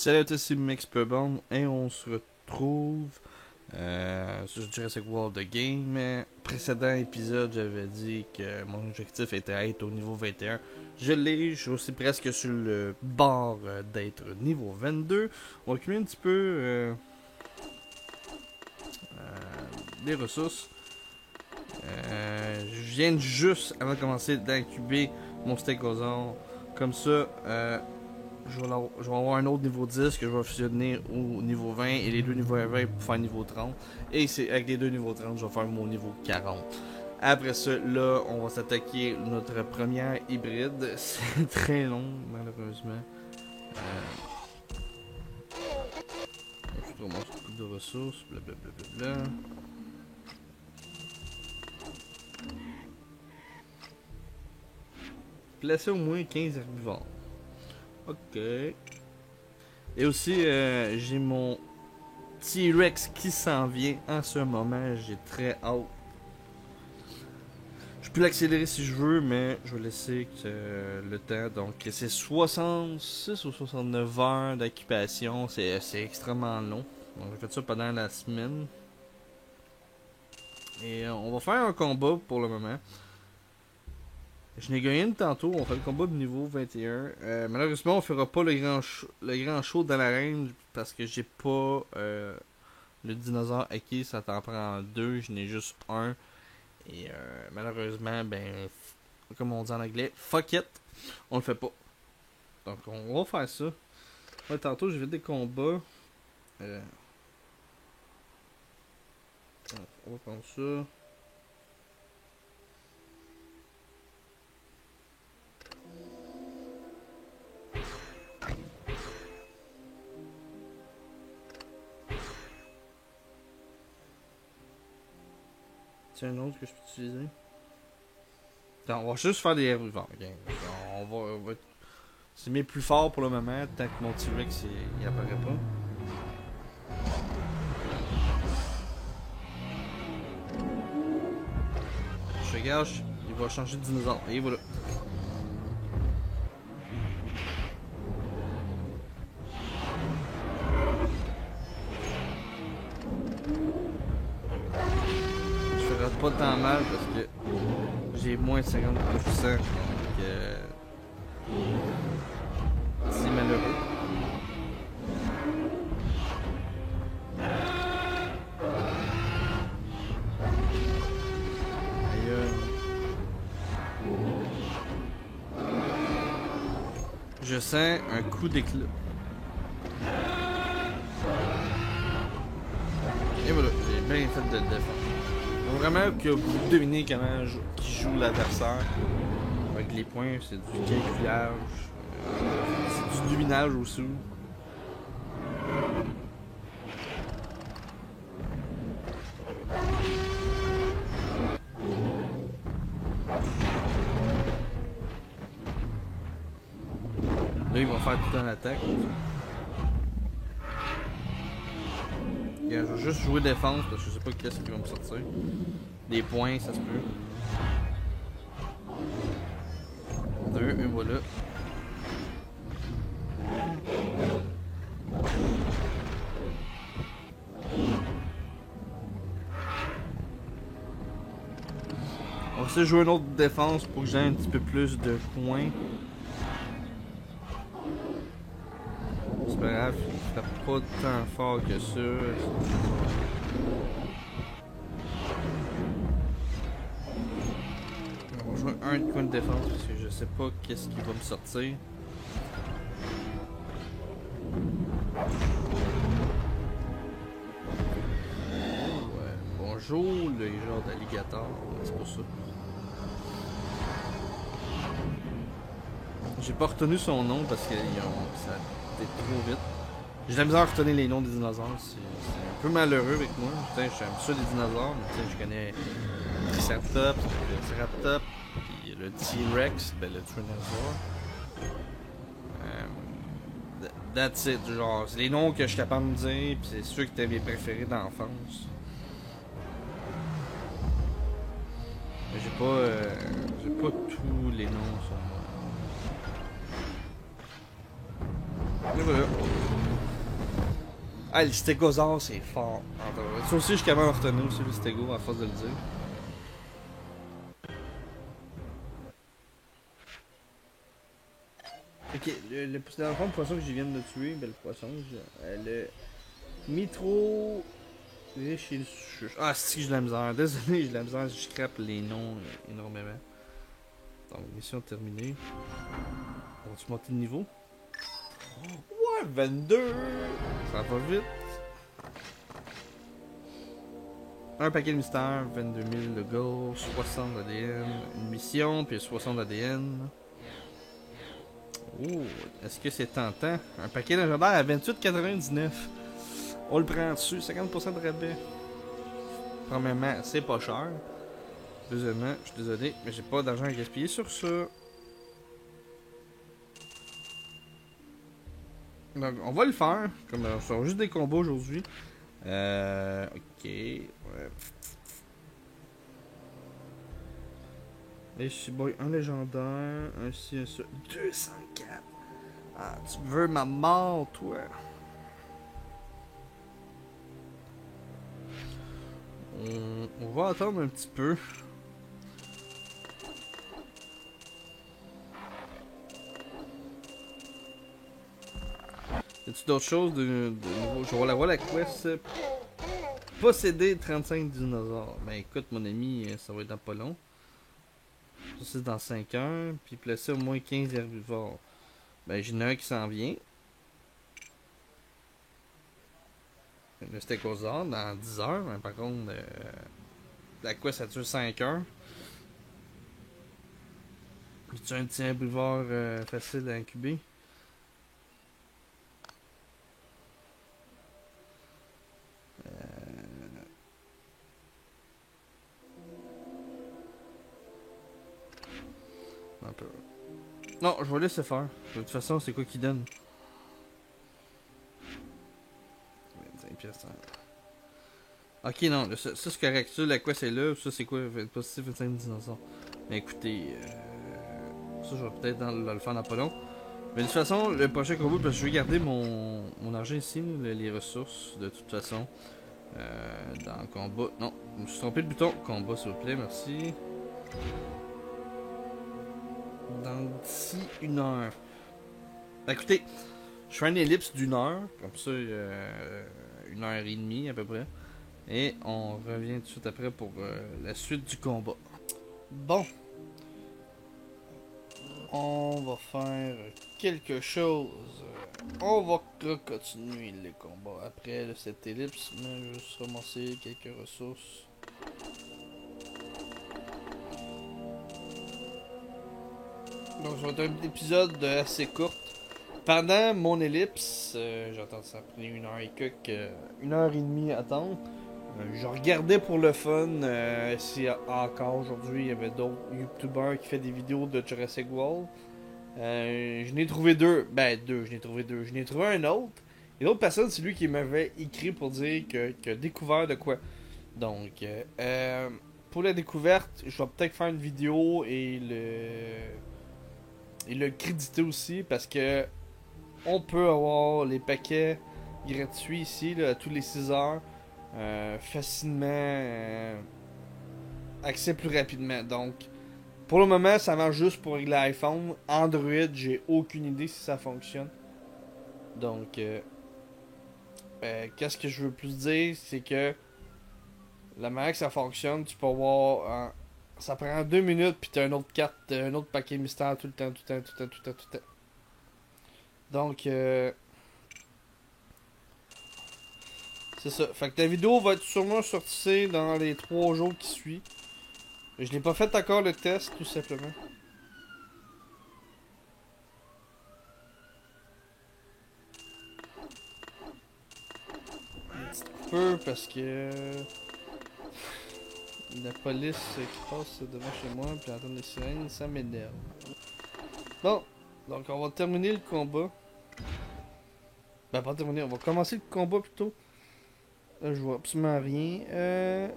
Salut à tous, c'est Mexpebond et on se retrouve sur Jurassic World The Game. Précédent épisode, j'avais dit que mon objectif était d'être au niveau 21. Je l'ai, je suis aussi presque sur le bord d'être niveau 22. On va accumuler un petit peu des ressources. Je viens juste, avant de commencer, d'incuber mon stégosaure. Comme ça, je vais avoir un autre niveau 10 que je vais fusionner au niveau 20 et les deux niveaux 20 pour faire niveau 30. Et c'est avec les deux niveaux 30, je vais faire mon niveau 40. Après ça, là, on va s'attaquer notre première hybride. C'est très long, malheureusement. Je trouve beaucoup de ressources, blablabla. Placer au moins 15 herbivores. Ok. Et aussi, j'ai mon T-Rex qui s'en vient en ce moment. J'ai très hâte. Je peux l'accélérer si je veux, mais je vais laisser le temps. Donc, c'est 66 ou 69 heures d'occupation. C'est extrêmement long. Donc, j'ai fait ça pendant la semaine. Et on va faire un combat pour le moment. Je n'ai gagné une tantôt, on fait le combat de niveau 21. Malheureusement, on fera pas le grand show dans l'arène parce que j'ai pas le dinosaure acquis, ça t'en prend deux, je n'ai juste un. Et malheureusement, ben, comme on dit en anglais, fuck it, on le fait pas. Donc on va faire ça. Ouais, tantôt j'ai fait des combats. On va prendre ça. C'est un autre que je peux utiliser. Attends, on va juste faire des herbivores. Okay. On va c'est mes plus forts pour le moment, tant que mon T-Rex il apparaît pas. Je regarde, il va changer de dinosaure. Et voilà. Je ferai pas tant mal parce que j'ai moins de 50%. Donc c'est malheureux. Je sens un coup d'éclat. Et voilà, j'ai bien fait de le défendre. Donc vraiment que vous devinez comment qui joue l'adversaire. Avec les points, c'est du calculage. C'est du devinage aussi. Là, ils vont faire tout un attaque. Je vais juste jouer défense parce que je sais pas qu'est-ce qui va me sortir. Des points, ça se peut. Deux, et voilà. On va essayer de jouer une autre défense pour que j'ai un petit peu plus de points. C'est pas grave, il tape pas tant fort que ça. On va jouer un coin de défense parce que je sais pas qu'est-ce qui va me sortir. Ouais. Bonjour, le genre d'alligator, c'est pour ça. J'ai pas retenu son nom parce que ça a été trop vite. J'ai la misère à retenir les noms des dinosaures, c'est un peu malheureux avec moi. J'aime ça les dinosaures, mais je connais le Triceratops, le Triceratops, puis le T-Rex, ben le Tyrannosaure. That's it, genre, c'est les noms que je suis capable de dire, puis c'est ceux qui étaient mes préférés d'enfance. Mais j'ai pas tous les noms sur moi. Et voilà. Ah, le stégosaure, c'est fort. Ça aussi, je suis capable de retenir aussi le stégo à force de le dire. Ok, dans le fond, le poisson que je viens de tuer, ben le poisson, le Mitro Richilchus. Ah, si, j'ai de la misère. Désolé, j'ai de la misère, je scrape les noms énormément. Donc, mission terminée. On va-tu monter de niveau? Ouais, 22! Ça va vite. Un paquet de mystères, 22 000 de gold, 60 d'ADN, une mission, puis 60 d'ADN. Oh, est-ce que c'est tentant? Un paquet légendaire à 28,99. On le prend dessus, 50% de rabais. Premièrement, c'est pas cher. Deuxièmement, je suis désolé, mais j'ai pas d'argent à gaspiller sur ça. Donc, on va le faire. Comme ce sont juste des combos aujourd'hui. Ok. Ouais. Et je boy, un légendaire, un ci, un ça. 204. Ah, tu veux ma mort, toi. On va attendre un petit peu. Y a-tu d'autres choses de nouveau? Je vais la voir la quest. Posséder 35 dinosaures. Ben écoute, mon ami, ça va être dans pas long. Ça, c'est dans 5 heures. Puis placer au moins 15 herbivores. Ben, j'en ai un qui s'en vient. Le stégosaure dans 10 heures. Mais par contre, la quest, ça dure 5 heures. Puis tu as un petit herbivore facile à incuber. Un peu. Non, je vais laisser faire. De toute façon, c'est quoi qui donne? 25 pièces. Ok, non, ça c'est correct. Ça, la quest est là. Ça, c'est quoi? Positif 25 dinosaures. Mais écoutez, ça, je vais peut-être le faire dans pas long. Mais de toute façon, le prochain combo, parce que je vais garder mon argent ici, les ressources, de toute façon. Dans le combat. Non, je me suis trompé de bouton. Combat, s'il vous plaît, merci. Dans d'ici 1 heure. Écoutez, je fais une ellipse d'1 heure, comme ça, 1 heure et demie à peu près. Et on revient tout de suite après pour la suite du combat. Bon, on va faire quelque chose. On va continuer les combats après cette ellipse, mais je vais juste ramasser quelques ressources. Donc, ça va être un épisode assez court. Pendant mon ellipse, j'entends ça pris 1 heure et quelques, 1 heure et demie à attendre. Je regardais pour le fun si encore aujourd'hui il y avait d'autres youtubeurs qui font des vidéos de Jurassic World. Je n'ai trouvé deux. Ben, deux, je n'ai trouvé deux. Je n'ai trouvé un autre. Et l'autre personne, c'est lui qui m'avait écrit pour dire que découvert de quoi. Donc, pour la découverte, je vais peut-être faire une vidéo et le créditer aussi parce que on peut avoir les paquets gratuits ici là, à tous les 6 heures facilement accès plus rapidement. Donc, pour le moment, ça marche juste pour l'iPhone. Android, j'ai aucune idée si ça fonctionne. Donc, qu'est-ce que je veux plus dire, c'est que la manière que ça fonctionne, tu peux avoir. Ça prend 2 minutes, puis t'as un autre carte, un autre paquet mystère tout le temps, tout le temps, tout le temps, tout le temps, tout le temps. Donc, c'est ça. Fait que la vidéo va être sûrement sortie dans les 3 jours qui suivent. Je n'ai pas fait encore le test, tout simplement. Un petit peu parce que la police qui passe devant chez moi puis entendre des sirènes, ça m'énerve. Bon, donc on va terminer le combat. Ben pas terminer, on va commencer le combat plutôt. Là, je vois absolument rien.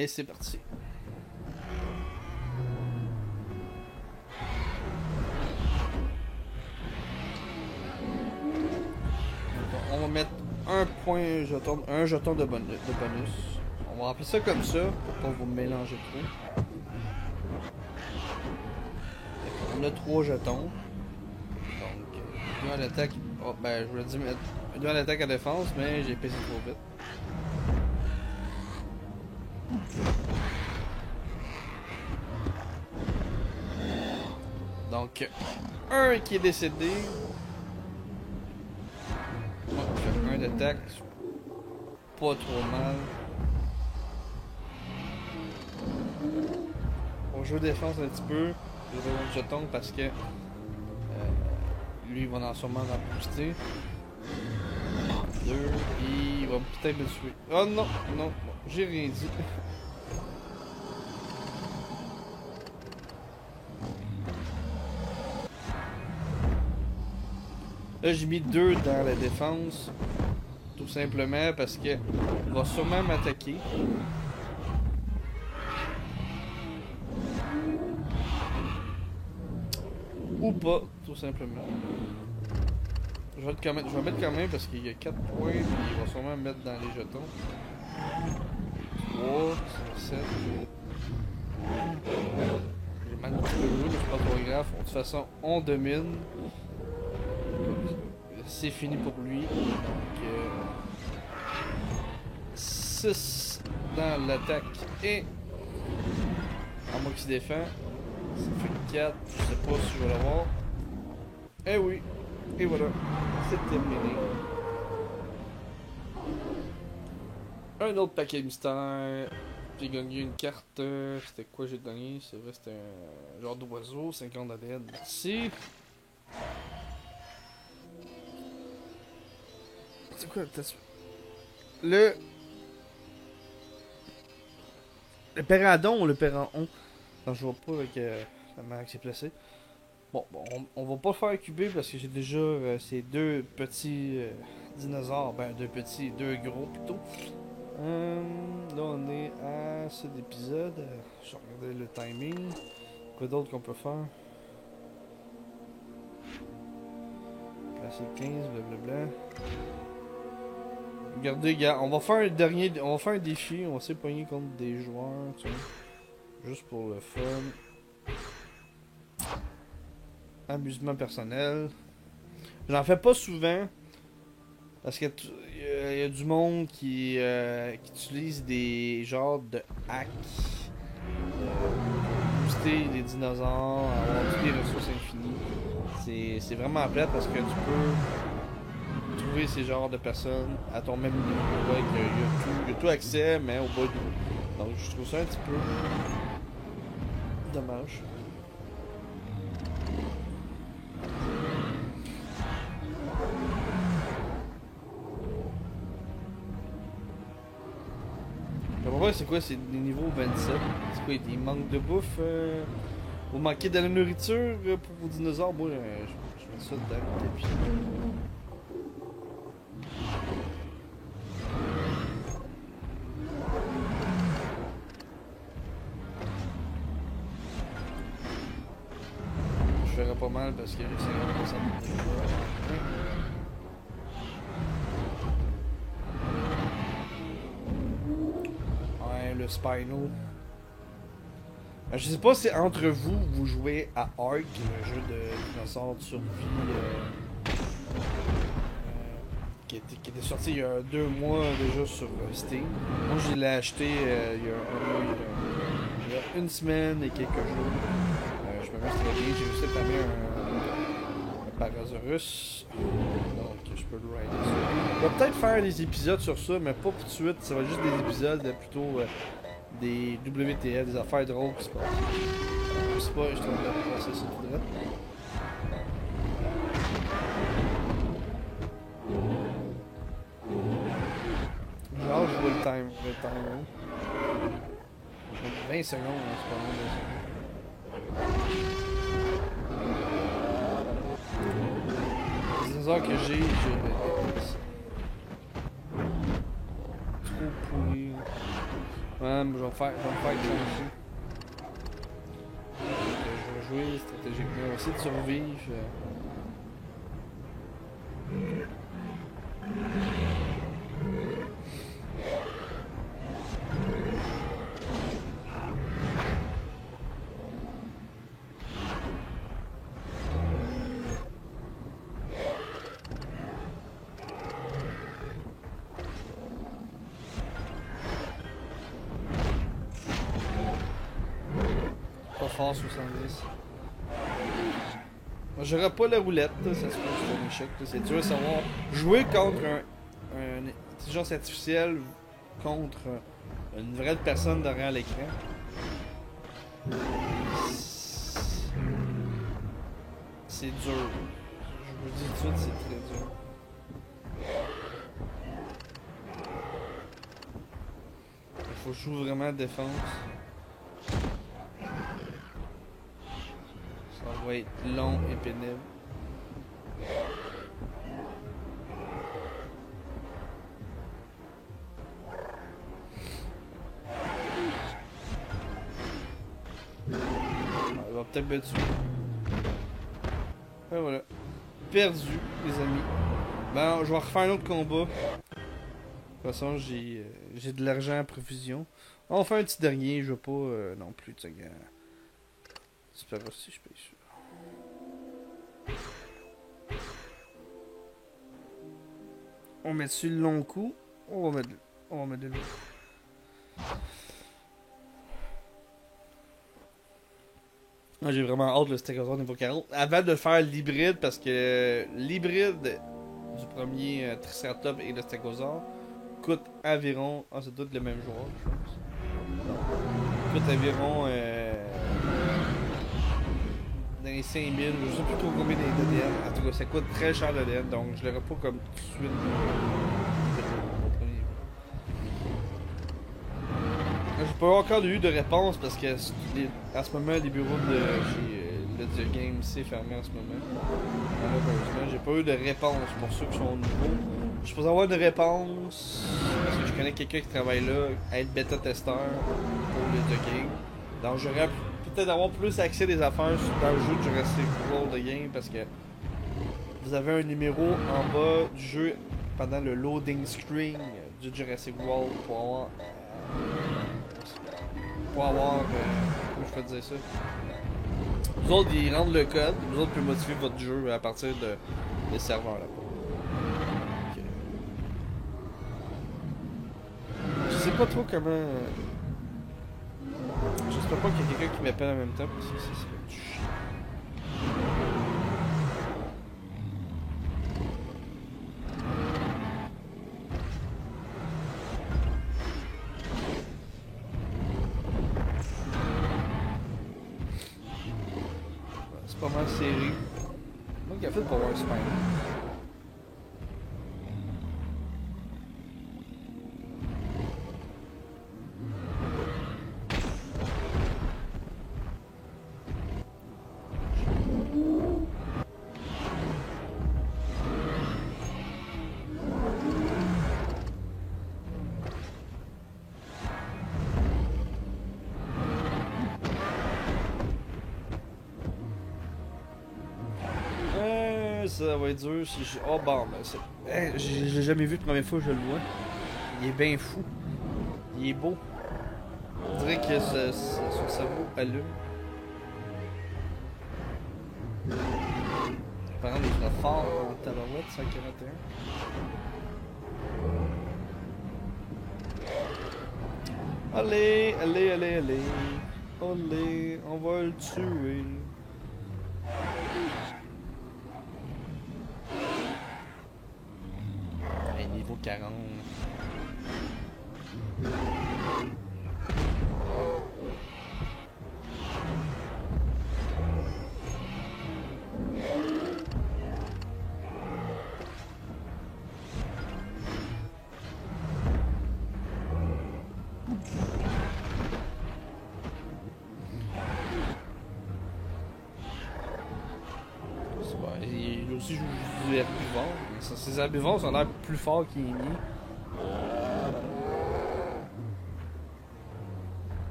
Et c'est parti. On va mettre un jeton de bonus. On va remplir ça comme ça pour pas vous mélanger trop. On a 3 jetons. Donc, 2 à l'attaque. Oh, ben, je voulais dire mettre 2 à l'attaque à défense, mais j'ai pesé trop vite. Donc, un qui est décédé. Ouais, un d'attaque. Pas trop mal. On joue défense un petit peu. Je vais le jeton parce que lui il va sûrement en booster. 2 et il va peut-être me tuer. Oh non, non, j'ai rien dit. Là j'ai mis 2 dans la défense. Tout simplement parce que il va sûrement m'attaquer. Ou pas, tout simplement. Je vais mettre quand même parce qu'il y a 4 points et il va sûrement me mettre dans les jetons. 3, 7. J'ai mal un petit peu joué, mais c'est pas trop grave. De toute façon, on domine. C'est fini pour lui. Donc, 6 dans l'attaque et à moi qui se défend. Ça fait 4, je sais pas si je vais l'avoir. Eh oui, et voilà, c'est terminé. Un autre paquet mystère. J'ai gagné une carte. C'était quoi j'ai gagné? C'est vrai, c'était un genre d'oiseau, 50 ADN. Merci. C'est quoi le Péradon ou le Péradon? Non, je vois pas avec la manière que c'est placé. Bon, on va pas le faire cuber parce que j'ai déjà ces 2 petits dinosaures. Ben, 2 petits, 2 gros plutôt. Là, on est à cet épisode. Je vais regarder le timing. Quoi d'autre qu'on peut faire? Placer 15, blablabla. Regardez, gars, on va faire un dernier. On va faire un défi. On va essayer de pogner contre des joueurs, tu sais. Juste pour le fun. Amusement personnel. J'en fais pas souvent. Parce que y a du monde qui utilise des genres de hacks. Booster des dinosaures, avoir toutes les ressources infinies. C'est vraiment plate parce que tu peux trouver ces genres de personnes à ton même niveau. Ouais, il y a tout accès, mais au bas du haut. Donc je trouve ça un petit peu dommage. Je sais pas c'est quoi, c'est des niveaux 27. C'est quoi, il manque de bouffe? Vous manquez de la nourriture pour vos dinosaures? Moi, je mets ça dedans le tapis. Je ferais pas mal parce que c'est 50% de le Spino. Je sais pas si entre vous jouez à Ark, le jeu de dinosaures de survie qui était sorti il y a 2 mois déjà sur Steam. Moi je l'ai acheté il y a 1 semaine et quelques jours. Je me mets très bien, j'ai réussi à taper un Parasaurus. Donc je peux le rider ça. Je vais peut-être faire des épisodes sur ça, mais pas tout de suite. Ça va être juste des épisodes plutôt des WTF, des affaires drôles qui se passent. Je sais pas, je suis en train de passer ça tout de suite. Genre, je vois le time. 20 secondes, c'est pas mal. Les dinosaures que j'ai trop pourri. Ouais, je vais me faire changer. Je vais jouer stratégiquement. On va essayer de survivre. Pas fort 70. J'aurais pas la roulette, là, ça se passe c'est un échec. C'est dur de savoir. Jouer contre une intelligence artificielle contre une vraie personne derrière l'écran. C'est dur. Je vous dis tout de suite, c'est très dur. Il faut jouer vraiment défense. Ça va être long et pénible. Il va peut-être me tuer. Et voilà. Perdu, les amis. Ben, je vais refaire un autre combat. De toute façon, j'ai de l'argent à profusion. On va faire un petit dernier, je veux pas non plus, tu sais. J'espère aussi, je paye sûr. On met dessus le long coup. On va mettre de l'eau. Ah, j'ai vraiment hâte le Stegosaur niveau 40. Avant de faire l'hybride, parce que l'hybride du premier Triceratops et le Stegosaur coûte environ. Ah, c'est tout le même joueur, je pense. Coûte environ. Dans les 5000, je sais plus trop combien d'ADN. En tout cas, ça coûte très cher d'ADN, donc je l'aurai pas comme tout de suite. J'ai pas encore eu de réponse parce que à ce moment, les bureaux de le The Game c'est fermé en ce moment. Malheureusement, j'ai pas eu de réponse pour ceux qui sont nouveaux. Je peux avoir une réponse parce que je connais quelqu'un qui travaille là, à être bêta-testeur pour le The Game. Donc j'aurais peut-être avoir plus accès à des affaires dans le jeu de Jurassic World The Game parce que vous avez un numéro en bas du jeu pendant le loading screen du Jurassic World pour avoir comment je peux dire ça. Vous autres ils rendent le code, vous autres pouvez modifier votre jeu à partir des serveurs là-bas. Okay. Je sais pas trop comment. J'espère pas qu'il y a quelqu'un qui m'appelle en même temps parce que ça serait du chien. C'est pas mal serré. Moi qui a fait pour avoir un Spider. Ça va être dur si je. Oh bon, ben c'est. Je l'ai jamais vu la première fois que je le vois. Il est bien fou. Il est beau. On dirait que son cerveau allume. Par exemple, il est fort en tabarouette, 141. Allez, allez, allez, allez. Allez, on va le tuer. Niveau 40. Il aussi joue du herbivore. Ces herbivores ont l'air plus forts qu'il est mis.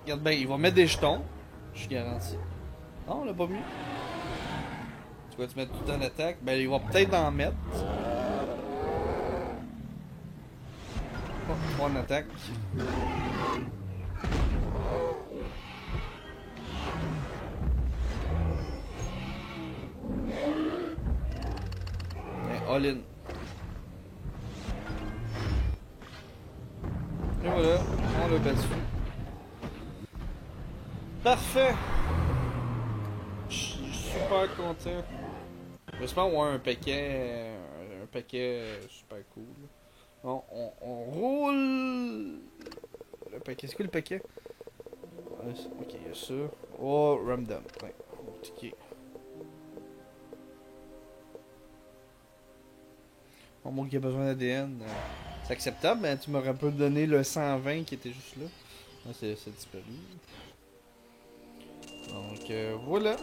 regarde bien, il va mettre des jetons. Je suis garanti. Non, on l'a pas mis. Tu vas te mettre tout en attaque. Ben, il va peut-être en mettre. Oh, 3 en attaque. All in. Et voilà, on l'a battu. Parfait. Je suis super content. J'espère avoir un paquet super cool. Bon, on roule le paquet. C'est quoi le paquet? Ok, il y a ça. Oh, random. Ouais, ok. Bon, moi qui a besoin d'ADN, c'est acceptable, mais tu m'aurais un peu donné le 120 qui était juste là. Ouais, c'est disparu. Donc voilà.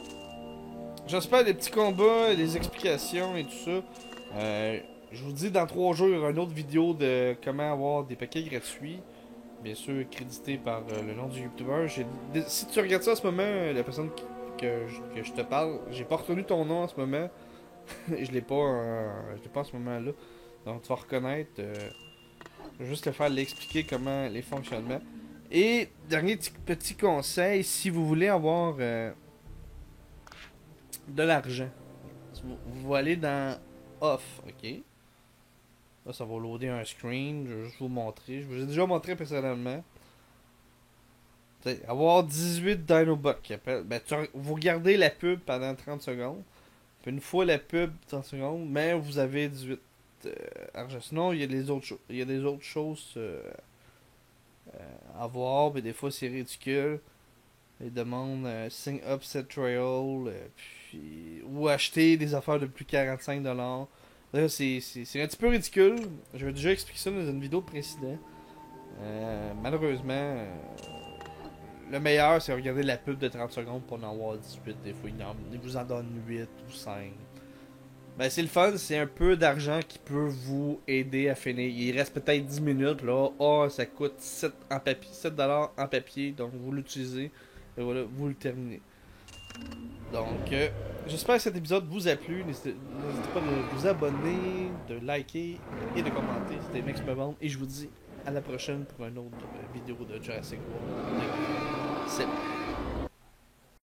J'espère des petits combats, des explications et tout ça. Je vous dis dans 3 jours, il y aura une autre vidéo de comment avoir des paquets gratuits. Bien sûr, crédité par le nom du youtubeur. Si tu regardes ça en ce moment, la personne que je te parle, j'ai pas retenu ton nom en ce moment. Je l'ai pas en ce moment-là. Donc tu vas reconnaître. Je vais juste te faire l'expliquer comment les fonctionnements. Et dernier petit conseil, si vous voulez avoir de l'argent, vous allez dans Off, ok? Là, ça va loader un screen. Je vais juste vous montrer. Je vous ai déjà montré personnellement. T'sais, avoir 18 Dinobucks. Ben, vous regardez la pub pendant 30 secondes. Puis une fois la pub, 30 secondes, mais vous avez 18 argent. Sinon, il y a des autres choses à voir. Mais des fois, c'est ridicule. Ils demandent sign up set trial. Ou acheter des affaires de plus de 45$. Là, c'est un petit peu ridicule. J'avais déjà expliqué ça dans une vidéo précédente. Malheureusement, le meilleur, c'est regarder la pub de 30 secondes pour en avoir 18. Des fois, ils vous en donnent 8 ou 5. Ben, c'est le fun, c'est un peu d'argent qui peut vous aider à finir. Il reste peut-être 10 minutes, là. Ça coûte 7 $, en papier, donc vous l'utilisez. Et voilà, vous le terminez. Donc, j'espère que cet épisode vous a plu. N'hésitez pas de vous abonner, de liker et de commenter. C'était Max Bevande et je vous dis à la prochaine pour une autre vidéo de Jurassic World. C'est